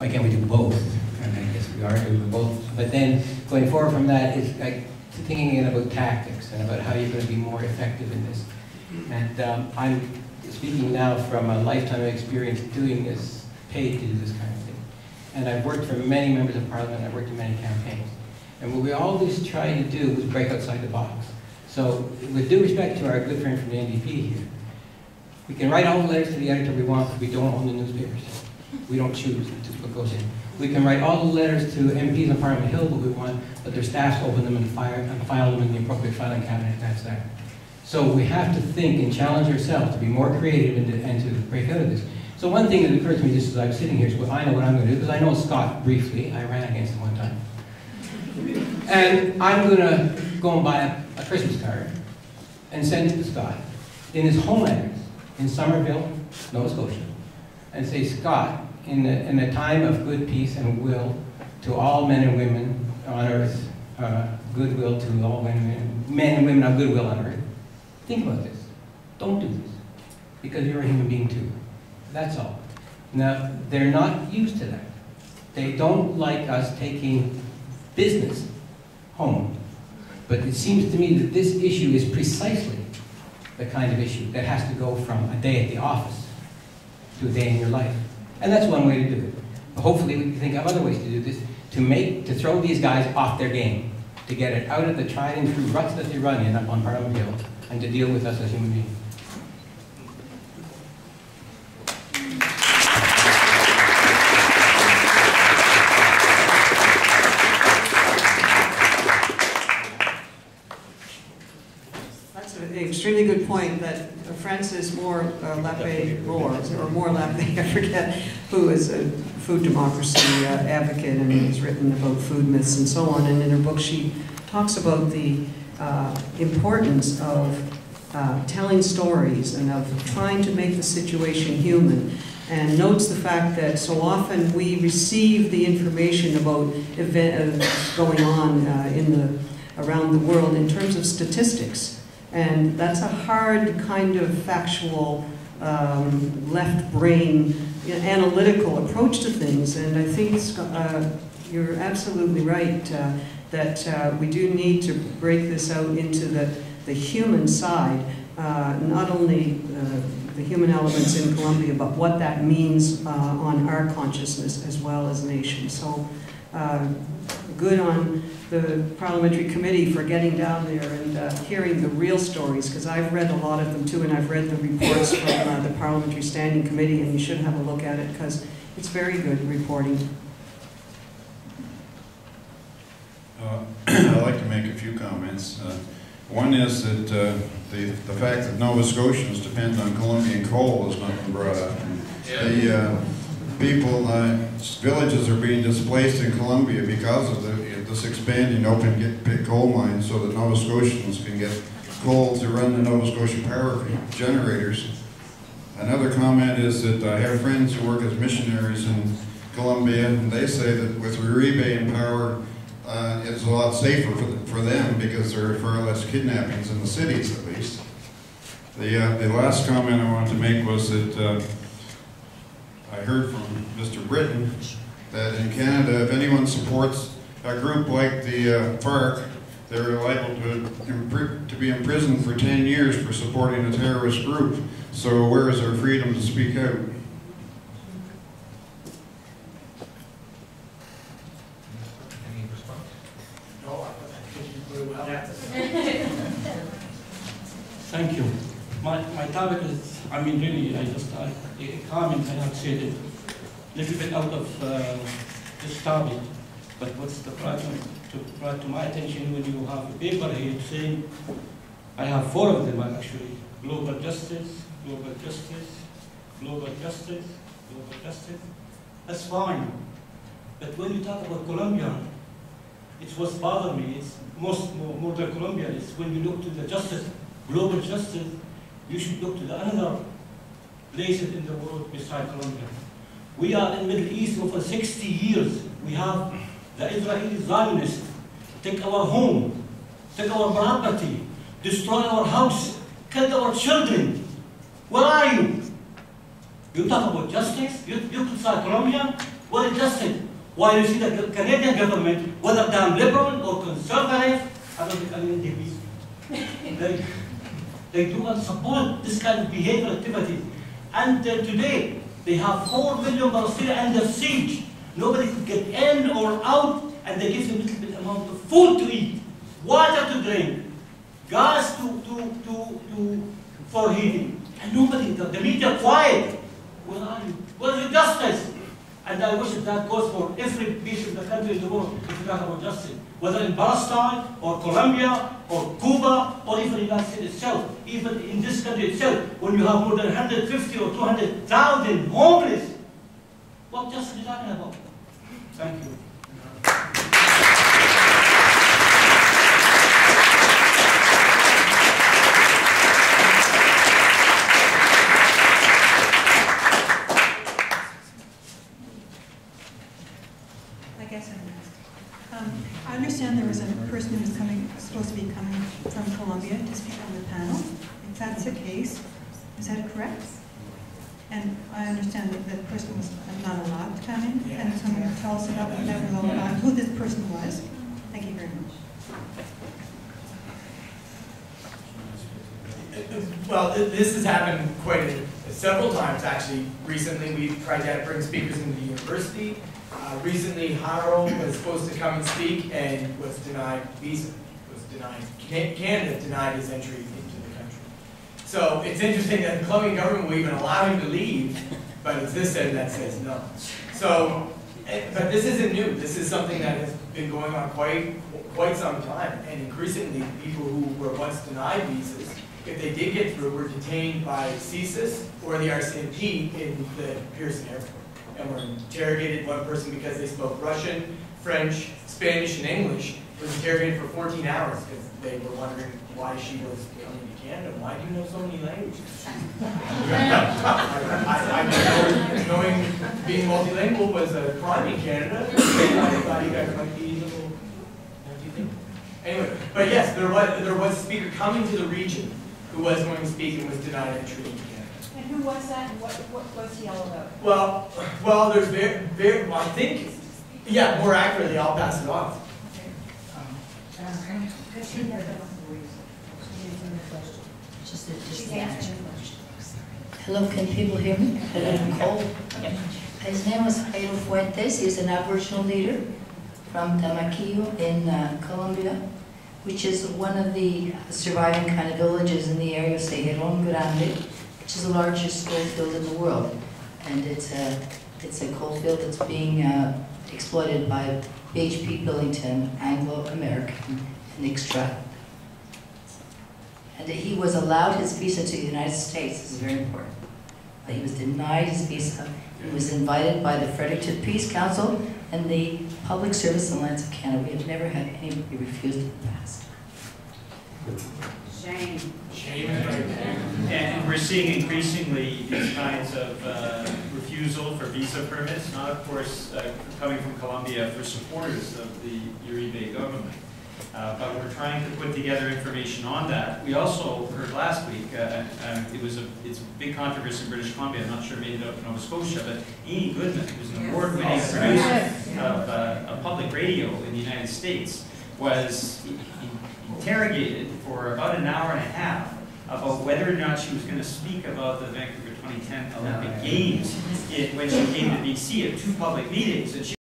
why can't we do both? And I guess we are doing both. But then going forward from that is like thinking again about tactics and about how you're going to be more effective in this. And I'm speaking now from a lifetime of experience doing this, paid to do this kind of thing. And I've worked for many members of Parliament, I've worked in many campaigns. And what we always try to do is break outside the box. So with due respect to our good friend from the NDP here, we can write all the letters to the editor we want, but we don't own the newspapers. We don't choose what goes in. We can write all the letters to MPs on Parliament Hill what we want, but their staffs open them and file them in the appropriate filing cabinet, that's that. So we have to think and challenge ourselves to be more creative and to break out of this. So one thing that occurred to me just as I was sitting here is, well, I know what I'm going to do, because I know Scott briefly. I ran against him one time. And I'm going to go and buy a Christmas card and send it to Scott in his home address in Somerville, Nova Scotia, and say, Scott, in a time of good peace and will to all men and women on earth, goodwill to all men and women of goodwill on earth, think about this. Don't do this, because you're a human being too. That's all. Now, they're not used to that. They don't like us taking business home. But it seems to me that this issue is precisely the kind of issue that has to go from a day at the office to a day in your life. And that's one way to do it. But hopefully we can think of other ways to do this, to throw these guys off their game, to get it out of the tried and true ruts that they run in up on Parliament Hill, and to deal with us as human beings. Extremely good point that Francis Moore Lappe, I forget, who is a food democracy advocate and has written about food myths and so on, and in her book she talks about the importance of telling stories and of trying to make the situation human, and notes the fact that so often we receive the information about events going on around the world in terms of statistics. And that's a hard kind of factual, left brain, analytical approach to things. And I think you're absolutely right that we do need to break this out into the human side, not only the human elements in Colombia, but what that means on our consciousness as well as nation. So good on the parliamentary committee for getting down there and hearing the real stories, because I've read a lot of them too, and I've read the reports from the Parliamentary Standing Committee, and you should have a look at it because it's very good reporting. I'd like to make a few comments. One is that the fact that Nova Scotians depend on Colombian coal has not been brought up. The villages are being displaced in Colombia because of this expanding open pit coal mine, so that Nova Scotians can get coal to run the Nova Scotia power generators. Another comment is that I have friends who work as missionaries in Colombia, and they say that with Uribe in power, it's a lot safer for them because there are far less kidnappings in the cities, at least. The last comment I wanted to make was that I heard from Mr. Britton that in Canada, if anyone supports a group like the FARC, they're liable to be imprisoned for 10 years for supporting a terrorist group. So where is our freedom to speak out? Any response? No, I think you put it well. Thank you. My topic is, I mean, really, a comment I have said it a little bit out of this topic, but what's the problem brought to my attention when you have a paper here saying, I have 4 of them actually, global justice, global justice, global justice, global justice. That's fine. But when you talk about Colombia, it's what's bothered me. It's more than Colombia. It's when you look to the justice, global justice, you should look to the other places in the world beside Colombia. We are in the Middle East over 60 years. We have the Israeli Zionists take our home, take our property, destroy our house, kill our children. Where are you? You talk about justice? You criticize Colombia? well adjusted. While you see the Canadian government, whether damn liberal or conservative, I don't think they do not support this kind of behavioral activity. And today, they have 4 million Palestinians under siege. Nobody could get in or out, and they give them a little bit amount of food to eat, water to drink, gas for heating. And nobody, the media quiet. Where are you? Where's the justice? And I wish that goes for every piece of the country in the world if you talk about justice. Whether in Palestine, or Colombia, or Cuba, or even the United States itself. Even in this country itself, when you have more than 150 or 200,000 homeless, what justice are you talking about? Thank you. I understand there was a person who's supposed to be coming from Colombia to speak on the panel. If that's the case, is that correct? And I understand that the person was not allowed to come in. And someone can tell us about what that was all about, who this person was. Thank you very much. Well, this has happened several times, actually. Recently, we've tried to bring speakers into the university. Recently, Haro was supposed to come and speak and was denied visa. Canada denied his entry into the country. So it's interesting that the Colombian government will even allow him to leave, but it's this end that says no. So, but this isn't new. This is something that has been going on quite some time, and increasingly, people who were once denied visas, if they did get through, were detained by CSIS or the RCMP in the Pearson Airport. And were interrogated. One person, because they spoke Russian, French, Spanish, and English, was interrogated for 14 hours because they were wondering why she was coming to Canada. Why do you know so many languages? I knowing being multilingual was a crime in Canada. I thought you guys might be a little, what do you think? Anyway, but yes, there was a speaker coming to the region who was going to speak and was denied entry into Canada. And who was that, and what was he all about? Well, there's I think, yeah, more accurately, I'll pass it on. Hello, can people hear me? I'm cold. His name was Jairo Fuentes. He's an Aboriginal leader from Tamaquillo in Colombia, which is one of the surviving kind of villages in the area of Cerrón Grande, which is the largest gold field in the world. And it's a coal field that's being exploited by BHP Billington, Anglo-American, and Extract. And he was allowed his visa to the United States. This is very important. But he was denied his visa. He was invited by the Fredericton Peace Council and the Public Service Alliance of Canada. We have never had anybody refused in the past. Shame. Shame is right. And we're seeing increasingly these kinds of refusal for visa permits, not of course coming from Colombia for supporters of the Uribe government. But we're trying to put together information on that. We also heard last week, it's a big controversy in British Columbia, I'm not sure it made it up in Nova Scotia, but Amy Goodman, who's an award-winning producer of public radio in the United States, was interrogated for about an hour and a half about whether or not she was going to speak about the Vancouver 2010 Olympic Games when she came to BC at 2 public meetings. And she